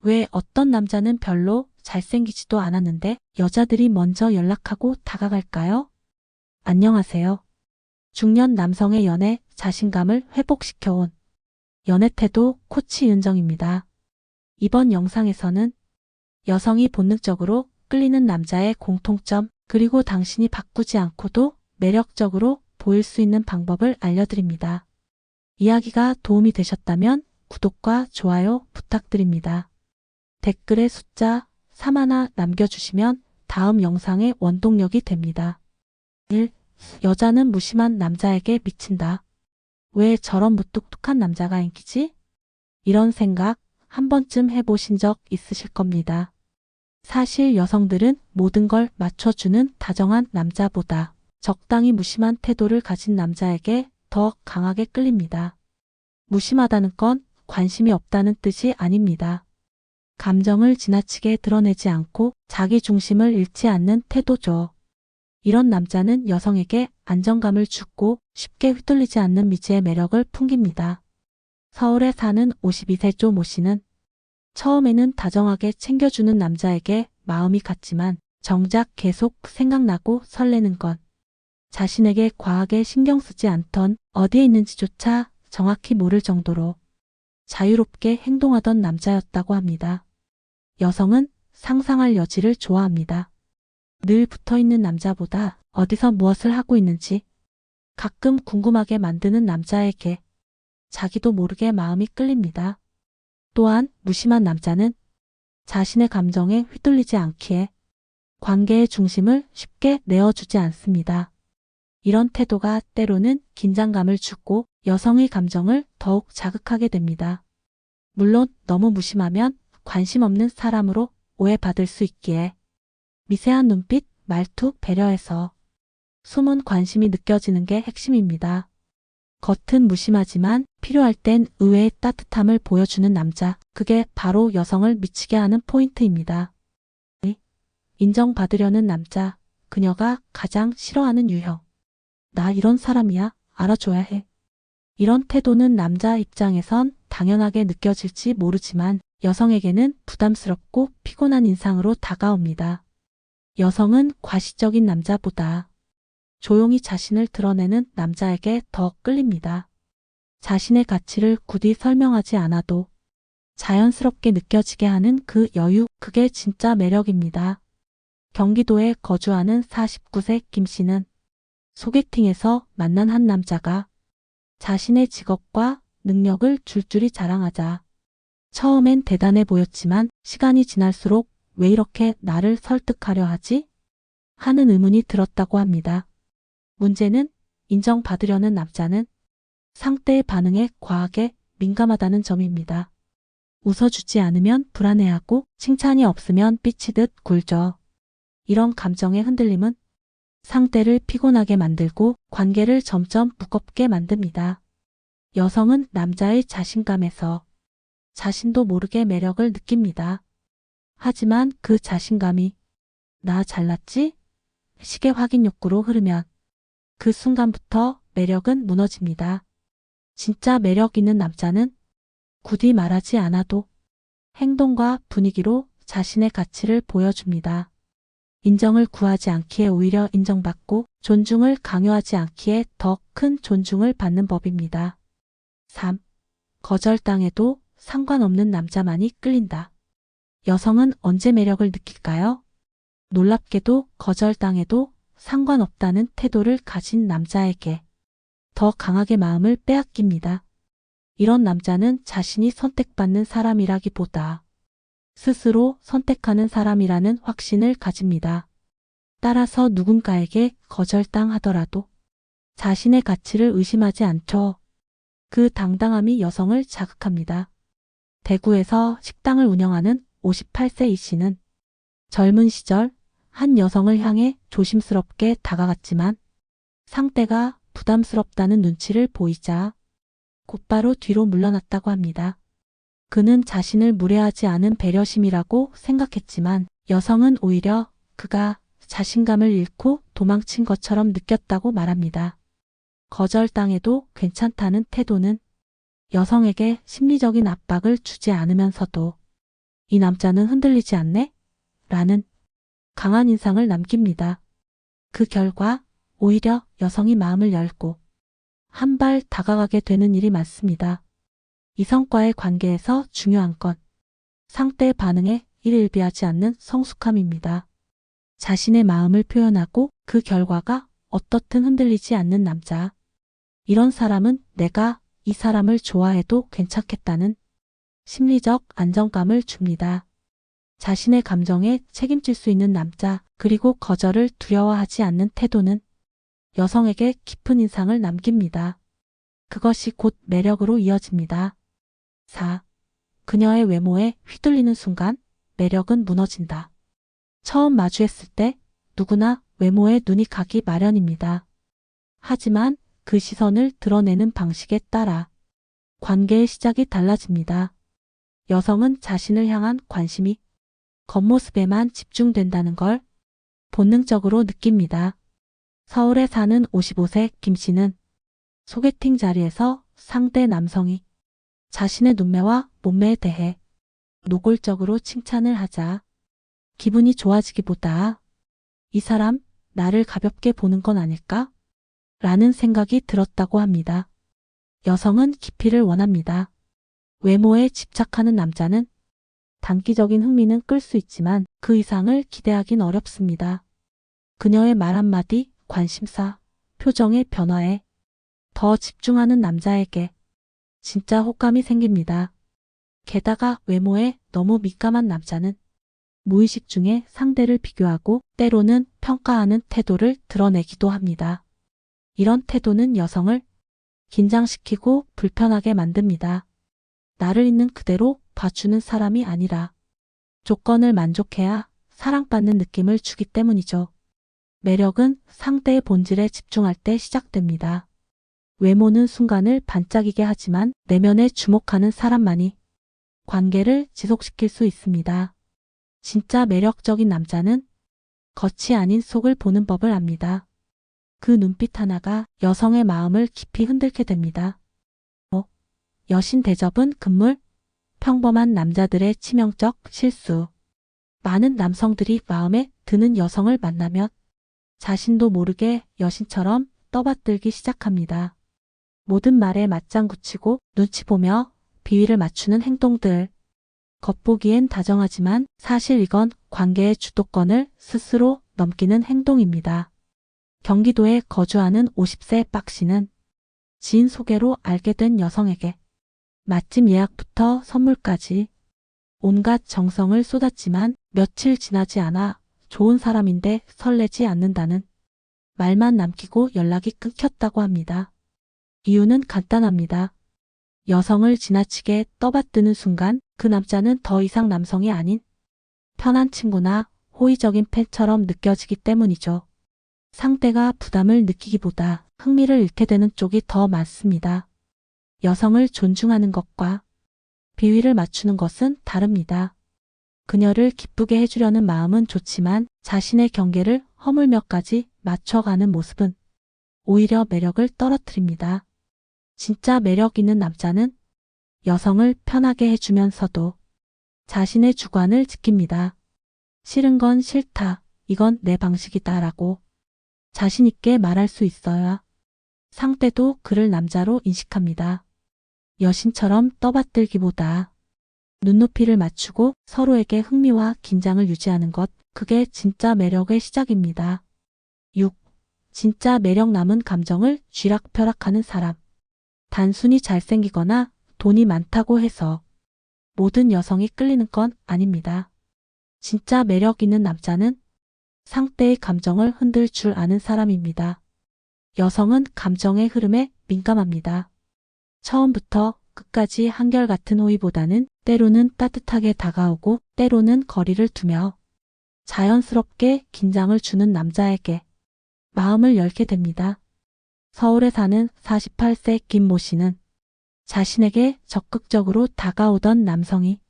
왜 어떤 남자는 별로 잘생기지도 않았는데 여자들이 먼저 연락하고 다가갈까요? 안녕하세요. 중년 남성의 연애 자신감을 회복시켜온 연애태도 코치 윤정입니다. 이번 영상에서는 여성이 본능적으로 끌리는 남자의 공통점, 그리고 당신이 바꾸지 않고도 매력적으로 보일 수 있는 방법을 알려드립니다. 이야기가 도움이 되셨다면 구독과 좋아요 부탁드립니다. 댓글에 숫자 3 하나 남겨주시면 다음 영상의 원동력이 됩니다. 1. 여자는 무심한 남자에게 미친다. 왜 저런 무뚝뚝한 남자가 인기지? 이런 생각 한 번쯤 해보신 적 있으실 겁니다. 사실 여성들은 모든 걸 맞춰주는 다정한 남자보다 적당히 무심한 태도를 가진 남자에게 더 강하게 끌립니다. 무심하다는 건 관심이 없다는 뜻이 아닙니다. 감정을 지나치게 드러내지 않고 자기 중심을 잃지 않는 태도죠. 이런 남자는 여성에게 안정감을 주고 쉽게 휘둘리지 않는 미지의 매력을 풍깁니다. 서울에 사는 52세 조 모 씨는 처음에는 다정하게 챙겨주는 남자에게 마음이 갔지만 정작 계속 생각나고 설레는 건 자신에게 과하게 신경 쓰지 않던 어디에 있는지조차 정확히 모를 정도로 자유롭게 행동하던 남자였다고 합니다. 여성은 상상할 여지를 좋아합니다. 늘 붙어있는 남자보다 어디서 무엇을 하고 있는지 가끔 궁금하게 만드는 남자에게 자기도 모르게 마음이 끌립니다. 또한 무심한 남자는 자신의 감정에 휘둘리지 않기에 관계의 중심을 쉽게 내어주지 않습니다. 이런 태도가 때로는 긴장감을 주고 여성의 감정을 더욱 자극하게 됩니다. 물론 너무 무심하면 관심 없는 사람으로 오해받을 수 있기에 미세한 눈빛, 말투, 배려에서 숨은 관심이 느껴지는 게 핵심입니다. 겉은 무심하지만 필요할 땐 의외의 따뜻함을 보여주는 남자, 그게 바로 여성을 미치게 하는 포인트입니다. 인정받으려는 남자, 그녀가 가장 싫어하는 유형. 나 이런 사람이야, 알아줘야 해. 이런 태도는 남자 입장에선 당연하게 느껴질지 모르지만 여성에게는 부담스럽고 피곤한 인상으로 다가옵니다. 여성은 과시적인 남자보다 조용히 자신을 드러내는 남자에게 더 끌립니다. 자신의 가치를 굳이 설명하지 않아도 자연스럽게 느껴지게 하는 그 여유, 그게 진짜 매력입니다. 경기도에 거주하는 49세 김 씨는 소개팅에서 만난 한 남자가 자신의 직업과 능력을 줄줄이 자랑하자 처음엔 대단해 보였지만 시간이 지날수록 왜 이렇게 나를 설득하려 하지? 하는 의문이 들었다고 합니다. 문제는 인정받으려는 남자는 상대의 반응에 과하게 민감하다는 점입니다. 웃어주지 않으면 불안해하고 칭찬이 없으면 삐치듯 굴죠. 이런 감정의 흔들림은 상대를 피곤하게 만들고 관계를 점점 무겁게 만듭니다. 여성은 남자의 자신감에서 자신도 모르게 매력을 느낍니다. 하지만 그 자신감이 나 잘났지? 식의 확인 욕구로 흐르면 그 순간부터 매력은 무너집니다. 진짜 매력 있는 남자는 굳이 말하지 않아도 행동과 분위기로 자신의 가치를 보여줍니다. 인정을 구하지 않기에 오히려 인정받고 존중을 강요하지 않기에 더 큰 존중을 받는 법입니다. 3. 거절당해도 상관없는 남자만이 끌린다. 여성은 언제 매력을 느낄까요? 놀랍게도 거절당해도 상관없다는 태도를 가진 남자에게 더 강하게 마음을 빼앗깁니다. 이런 남자는 자신이 선택받는 사람이라기보다 스스로 선택하는 사람이라는 확신을 가집니다. 따라서 누군가에게 거절당하더라도 자신의 가치를 의심하지 않죠. 그 당당함이 여성을 자극합니다. 대구에서 식당을 운영하는 58세 이 씨는 젊은 시절 한 여성을 향해 조심스럽게 다가갔지만 상대가 부담스럽다는 눈치를 보이자 곧바로 뒤로 물러났다고 합니다. 그는 자신을 무례하지 않은 배려심이라고 생각했지만 여성은 오히려 그가 자신감을 잃고 도망친 것처럼 느꼈다고 말합니다. 거절당해도 괜찮다는 태도는 여성에게 심리적인 압박을 주지 않으면서도 이 남자는 흔들리지 않네? 라는 강한 인상을 남깁니다. 그 결과 오히려 여성이 마음을 열고 한 발 다가가게 되는 일이 많습니다. 이성과의 관계에서 중요한 건 상대의 반응에 일일비하지 않는 성숙함입니다. 자신의 마음을 표현하고 그 결과가 어떻든 흔들리지 않는 남자. 이런 사람은 내가 이 사람을 좋아해도 괜찮겠다는 심리적 안정감을 줍니다. 자신의 감정에 책임질 수 있는 남자, 그리고 거절을 두려워하지 않는 태도는 여성에게 깊은 인상을 남깁니다. 그것이 곧 매력으로 이어집니다. 4. 그녀의 외모에 휘둘리는 순간 매력은 무너진다. 처음 마주했을 때 누구나 외모에 눈이 가기 마련입니다. 하지만 그 시선을 드러내는 방식에 따라 관계의 시작이 달라집니다. 여성은 자신을 향한 관심이 겉모습에만 집중된다는 걸 본능적으로 느낍니다. 서울에 사는 55세 김 씨는 소개팅 자리에서 상대 남성이 자신의 눈매와 몸매에 대해 노골적으로 칭찬을 하자 기분이 좋아지기보다 이 사람 나를 가볍게 보는 건 아닐까? 라는 생각이 들었다고 합니다. 여성은 깊이를 원합니다. 외모에 집착하는 남자는 단기적인 흥미는 끌 수 있지만 그 이상을 기대하긴 어렵습니다. 그녀의 말 한마디, 관심사, 표정의 변화에 더 집중하는 남자에게 진짜 호감이 생깁니다. 게다가 외모에 너무 민감한 남자는 무의식 중에 상대를 비교하고 때로는 평가하는 태도를 드러내기도 합니다. 이런 태도는 여성을 긴장시키고 불편하게 만듭니다. 나를 있는 그대로 봐주는 사람이 아니라 조건을 만족해야 사랑받는 느낌을 주기 때문이죠. 매력은 상대의 본질에 집중할 때 시작됩니다. 외모는 순간을 반짝이게 하지만 내면에 주목하는 사람만이 관계를 지속시킬 수 있습니다. 진짜 매력적인 남자는 겉이 아닌 속을 보는 법을 압니다. 그 눈빛 하나가 여성의 마음을 깊이 흔들게 됩니다. 여신 대접은 금물, 평범한 남자들의 치명적 실수. 많은 남성들이 마음에 드는 여성을 만나면 자신도 모르게 여신처럼 떠받들기 시작합니다. 모든 말에 맞장구 치고 눈치 보며 비위를 맞추는 행동들. 겉보기엔 다정하지만 사실 이건 관계의 주도권을 스스로 넘기는 행동입니다. 경기도에 거주하는 50세 박 씨는 지인 소개로 알게 된 여성에게 맛집 예약부터 선물까지 온갖 정성을 쏟았지만 며칠 지나지 않아 좋은 사람인데 설레지 않는다는 말만 남기고 연락이 끊겼다고 합니다. 이유는 간단합니다. 여성을 지나치게 떠받드는 순간 그 남자는 더 이상 남성이 아닌 편한 친구나 호의적인 팬처럼 느껴지기 때문이죠. 상대가 부담을 느끼기보다 흥미를 잃게 되는 쪽이 더 많습니다. 여성을 존중하는 것과 비위를 맞추는 것은 다릅니다. 그녀를 기쁘게 해주려는 마음은 좋지만 자신의 경계를 허물며까지 맞춰가는 모습은 오히려 매력을 떨어뜨립니다. 진짜 매력 있는 남자는 여성을 편하게 해주면서도 자신의 주관을 지킵니다. 싫은 건 싫다, 이건 내 방식이다 라고 자신 있게 말할 수 있어야 상대도 그를 남자로 인식합니다. 여신처럼 떠받들기보다 눈높이를 맞추고 서로에게 흥미와 긴장을 유지하는 것, 그게 진짜 매력의 시작입니다. 6. 진짜 매력 남은 감정을 쥐락펴락하는 사람. 단순히 잘생기거나 돈이 많다고 해서 모든 여성이 끌리는 건 아닙니다. 진짜 매력 있는 남자는 상대의 감정을 흔들 줄 아는 사람입니다. 여성은 감정의 흐름에 민감합니다. 처음부터 끝까지 한결같은 호의보다는 때로는 따뜻하게 다가오고 때로는 거리를 두며 자연스럽게 긴장을 주는 남자에게 마음을 열게 됩니다. 서울에 사는 48세 김모 씨는 자신에게 적극적으로 다가오던 남성이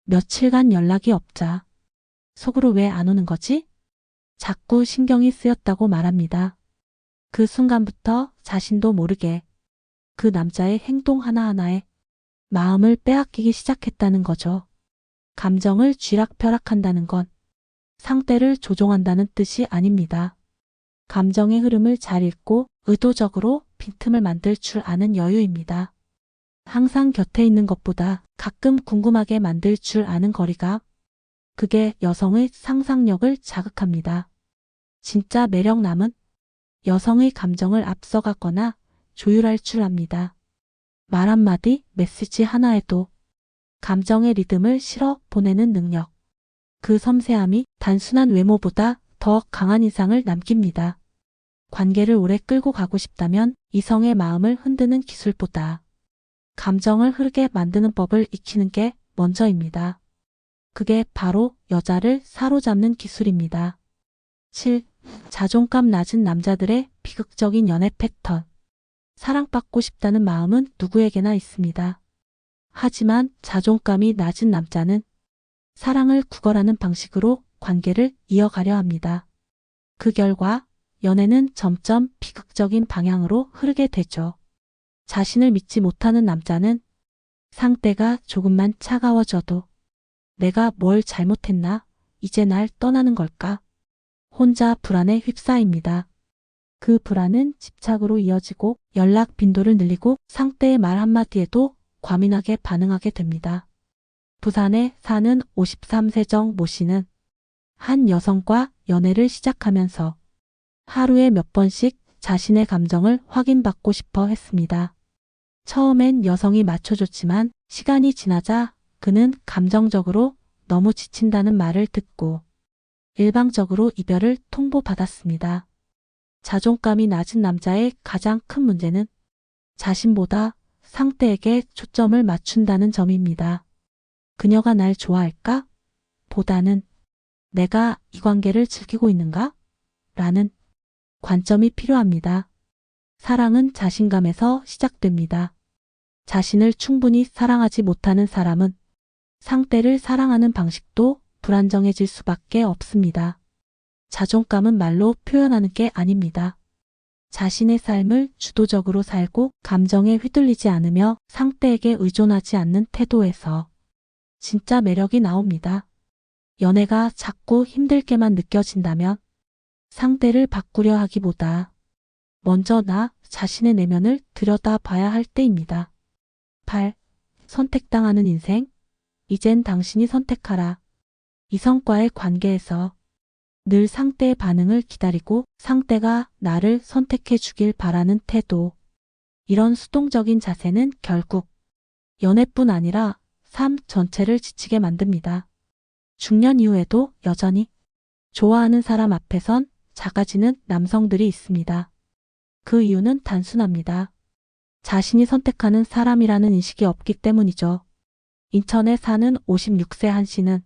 며칠간 연락이 없자 속으로 왜 안 오는 거지? 자꾸 신경이 쓰였다고 말합니다. 그 순간부터 자신도 모르게 그 남자의 행동 하나하나에 마음을 빼앗기기 시작했다는 거죠. 감정을 쥐락펴락한다는 건 상대를 조종한다는 뜻이 아닙니다. 감정의 흐름을 잘 읽고 의도적으로 빈틈을 만들 줄 아는 여유입니다. 항상 곁에 있는 것보다 가끔 궁금하게 만들 줄 아는 거리감. 그게 여성의 상상력을 자극합니다. 진짜 매력남은 여성의 감정을 앞서가거나 조율할 줄 압니다. 말 한마디, 메시지 하나에도 감정의 리듬을 실어 보내는 능력. 그 섬세함이 단순한 외모보다 더 강한 인상을 남깁니다. 관계를 오래 끌고 가고 싶다면 이성의 마음을 흔드는 기술보다 감정을 흐르게 만드는 법을 익히는 게 먼저입니다. 그게 바로 여자를 사로잡는 기술입니다. 7. 자존감 낮은 남자들의 비극적인 연애 패턴. 사랑받고 싶다는 마음은 누구에게나 있습니다. 하지만 자존감이 낮은 남자는 사랑을 구걸하는 방식으로 관계를 이어가려 합니다. 그 결과 연애는 점점 비극적인 방향으로 흐르게 되죠. 자신을 믿지 못하는 남자는 상대가 조금만 차가워져도 내가 뭘 잘못했나? 이제 날 떠나는 걸까? 혼자 불안에 휩싸입니다. 그 불안은 집착으로 이어지고 연락 빈도를 늘리고 상대의 말 한마디에도 과민하게 반응하게 됩니다. 부산에 사는 53세 정 모 씨는 한 여성과 연애를 시작하면서 하루에 몇 번씩 자신의 감정을 확인받고 싶어 했습니다. 처음엔 여성이 맞춰줬지만 시간이 지나자 그는 감정적으로 너무 지친다는 말을 듣고 일방적으로 이별을 통보받았습니다. 자존감이 낮은 남자의 가장 큰 문제는 자신보다 상대에게 초점을 맞춘다는 점입니다. 그녀가 날 좋아할까? 보다는 내가 이 관계를 즐기고 있는가? 라는 관점이 필요합니다. 사랑은 자신감에서 시작됩니다. 자신을 충분히 사랑하지 못하는 사람은 상대를 사랑하는 방식도 불안정해질 수밖에 없습니다. 자존감은 말로 표현하는 게 아닙니다. 자신의 삶을 주도적으로 살고 감정에 휘둘리지 않으며 상대에게 의존하지 않는 태도에서 진짜 매력이 나옵니다. 연애가 자꾸 힘들게만 느껴진다면 상대를 바꾸려 하기보다 먼저 나 자신의 내면을 들여다봐야 할 때입니다. 8. 선택당하는 인생. 이젠 당신이 선택하라. 이성과의 관계에서 늘 상대의 반응을 기다리고 상대가 나를 선택해 주길 바라는 태도. 이런 수동적인 자세는 결국 연애뿐 아니라 삶 전체를 지치게 만듭니다. 중년 이후에도 여전히 좋아하는 사람 앞에선 작아지는 남성들이 있습니다. 그 이유는 단순합니다. 자신이 선택하는 사람이라는 인식이 없기 때문이죠. 인천에 사는 56세 한 씨는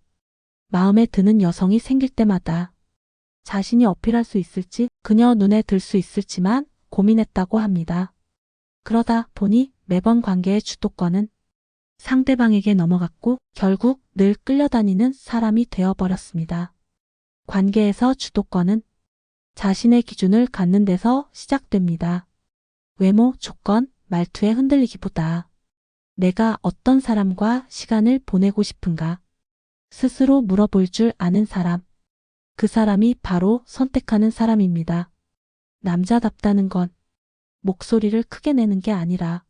마음에 드는 여성이 생길 때마다 자신이 어필할 수 있을지 그녀 눈에 들 수 있을지만 고민했다고 합니다. 그러다 보니 매번 관계의 주도권은 상대방에게 넘어갔고 결국 늘 끌려다니는 사람이 되어버렸습니다. 관계에서 주도권은 자신의 기준을 갖는 데서 시작됩니다. 외모, 조건, 말투에 흔들리기보다 내가 어떤 사람과 시간을 보내고 싶은가 스스로 물어볼 줄 아는 사람. 그 사람이 바로 선택하는 사람입니다. 남자답다는 건 목소리를 크게 내는 게 아니라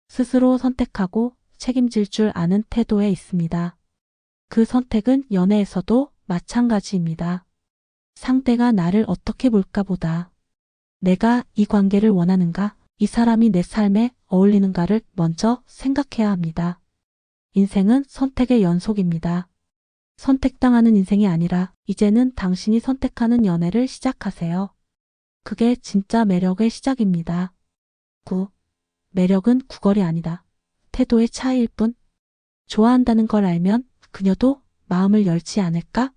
스스로 선택하고 책임질 줄 아는 태도에 있습니다. 그 선택은 연애에서도 마찬가지입니다. 상대가 나를 어떻게 볼까 보다 내가 이 관계를 원하는가, 이 사람이 내 삶에 어울리는가를 먼저 생각해야 합니다. 인생은 선택의 연속입니다. 선택당하는 인생이 아니라 이제는 당신이 선택하는 연애를 시작하세요. 그게 진짜 매력의 시작입니다. 9. 매력은 구걸이 아니다. 태도의 차이일 뿐. 좋아한다는 걸 알면 그녀도 마음을 열지 않을까?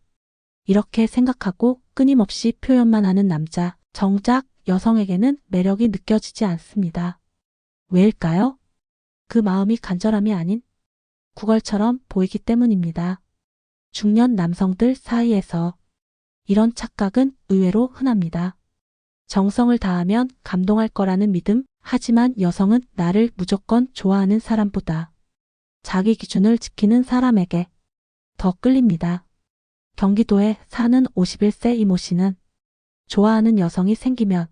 이렇게 생각하고 끊임없이 표현만 하는 남자, 정작 여성에게는 매력이 느껴지지 않습니다. 왜일까요? 그 마음이 간절함이 아닌 구걸처럼 보이기 때문입니다. 중년 남성들 사이에서 이런 착각은 의외로 흔합니다. 정성을 다하면 감동할 거라는 믿음, 하지만 여성은 나를 무조건 좋아하는 사람보다 자기 기준을 지키는 사람에게 더 끌립니다. 경기도에 사는 51세 이모 씨는 좋아하는 여성이 생기면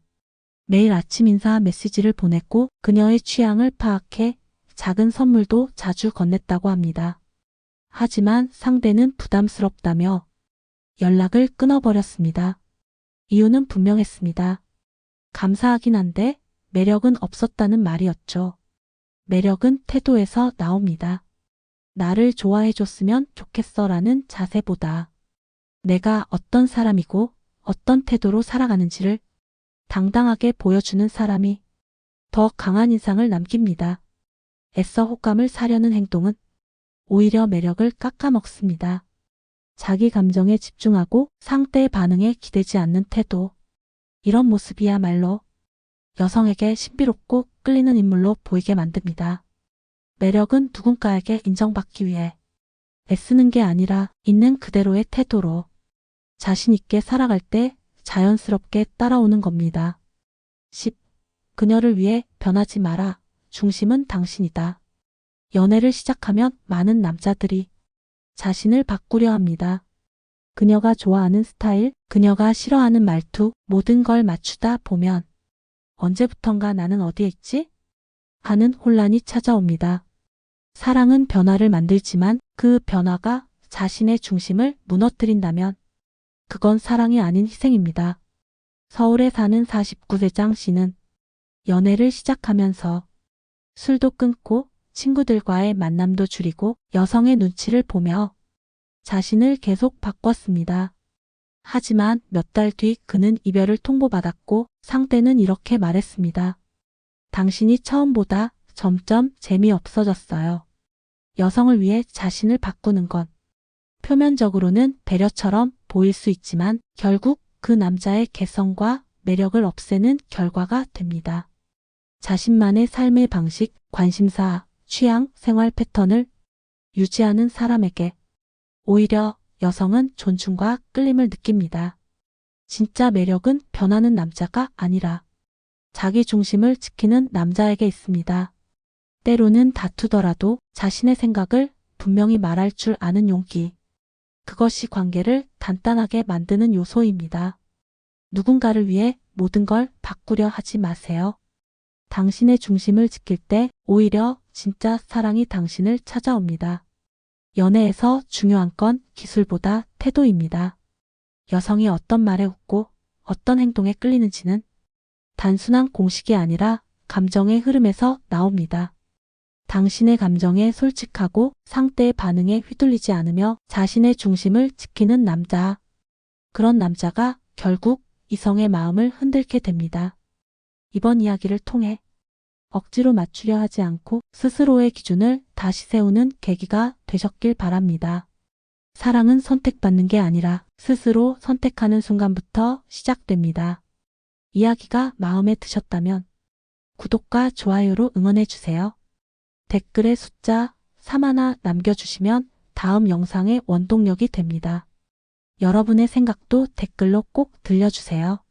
매일 아침 인사 메시지를 보냈고 그녀의 취향을 파악해 작은 선물도 자주 건넸다고 합니다. 하지만 상대는 부담스럽다며 연락을 끊어버렸습니다. 이유는 분명했습니다. 감사하긴 한데 매력은 없었다는 말이었죠. 매력은 태도에서 나옵니다. 나를 좋아해줬으면 좋겠어라는 자세보다 내가 어떤 사람이고 어떤 태도로 살아가는지를 당당하게 보여주는 사람이 더 강한 인상을 남깁니다. 애써 호감을 사려는 행동은 오히려 매력을 깎아먹습니다. 자기 감정에 집중하고 상대의 반응에 기대지 않는 태도. 이런 모습이야말로 여성에게 신비롭고 끌리는 인물로 보이게 만듭니다. 매력은 누군가에게 인정받기 위해 애쓰는 게 아니라 있는 그대로의 태도로 자신 있게 살아갈 때 자연스럽게 따라오는 겁니다. 10. 그녀를 위해 변하지 마라. 중심은 당신이다. 연애를 시작하면 많은 남자들이 자신을 바꾸려 합니다. 그녀가 좋아하는 스타일, 그녀가 싫어하는 말투, 모든 걸 맞추다 보면 언제부턴가 나는 어디에 있지? 하는 혼란이 찾아옵니다. 사랑은 변화를 만들지만 그 변화가 자신의 중심을 무너뜨린다면 그건 사랑이 아닌 희생입니다. 서울에 사는 49세장 씨는 연애를 시작하면서 술도 끊고 친구들과의 만남도 줄이고 여성의 눈치를 보며 자신을 계속 바꿨습니다. 하지만 몇 달 뒤 그는 이별을 통보받았고 상대는 이렇게 말했습니다. 당신이 처음보다 점점 재미없어졌어요. 여성을 위해 자신을 바꾸는 건 표면적으로는 배려처럼 보일 수 있지만 결국 그 남자의 개성과 매력을 없애는 결과가 됩니다. 자신만의 삶의 방식, 관심사, 취향, 생활 패턴을 유지하는 사람에게 오히려 여성은 존중과 끌림을 느낍니다. 진짜 매력은 변하는 남자가 아니라 자기 중심을 지키는 남자에게 있습니다. 때로는 다투더라도 자신의 생각을 분명히 말할 줄 아는 용기. 그것이 관계를 단단하게 만드는 요소입니다. 누군가를 위해 모든 걸 바꾸려 하지 마세요. 당신의 중심을 지킬 때 오히려 진짜 사랑이 당신을 찾아옵니다. 연애에서 중요한 건 기술보다 태도입니다. 여성이 어떤 말에 웃고 어떤 행동에 끌리는지는 단순한 공식이 아니라 감정의 흐름에서 나옵니다. 당신의 감정에 솔직하고 상대의 반응에 휘둘리지 않으며 자신의 중심을 지키는 남자. 그런 남자가 결국 이성의 마음을 흔들게 됩니다. 이번 이야기를 통해 억지로 맞추려 하지 않고 스스로의 기준을 다시 세우는 계기가 되셨길 바랍니다. 사랑은 선택받는 게 아니라 스스로 선택하는 순간부터 시작됩니다. 이야기가 마음에 드셨다면 구독과 좋아요로 응원해주세요. 댓글에 숫자 3 남겨주시면 다음 영상의 원동력이 됩니다. 여러분의 생각도 댓글로 꼭 들려주세요.